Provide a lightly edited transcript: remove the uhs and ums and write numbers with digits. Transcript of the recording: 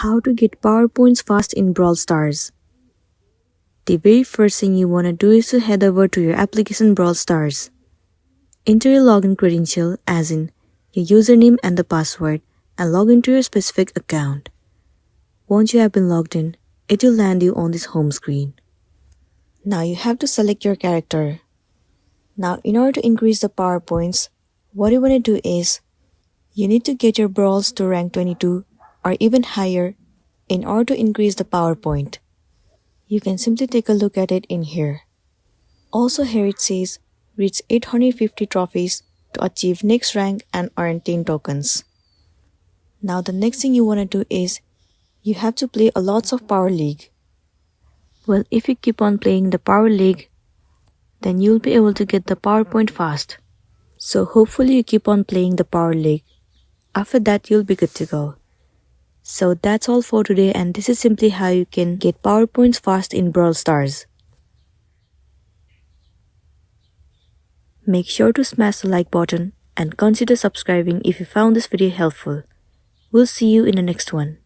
How to get PowerPoints fast in Brawl Stars. The very first thing you want to do is to head over to your application Brawl Stars. Enter your login credential as in your username and the password and log into your specific account. Once you have been logged in, it will land you on this home screen. Now you have to select your character. Now in order to increase the PowerPoints, what you want to do is you need to get your brawls to rank 22 or even higher in order to increase the PowerPoint. You can simply take a look at it in here. Also here it says reach 850 trophies to achieve next rank and earn 10 tokens. Now the next thing you want to do is you have to play a lots of Power League. Well, if you keep on playing the Power League, then you'll be able to get the PowerPoint fast. So hopefully you keep on playing the Power League. After that, you'll be good to go. So that's all for today, and this is simply how you can get PowerPoints fast in Brawl Stars. Make sure to smash the like button and consider subscribing if you found this video helpful. We'll see you in the next one.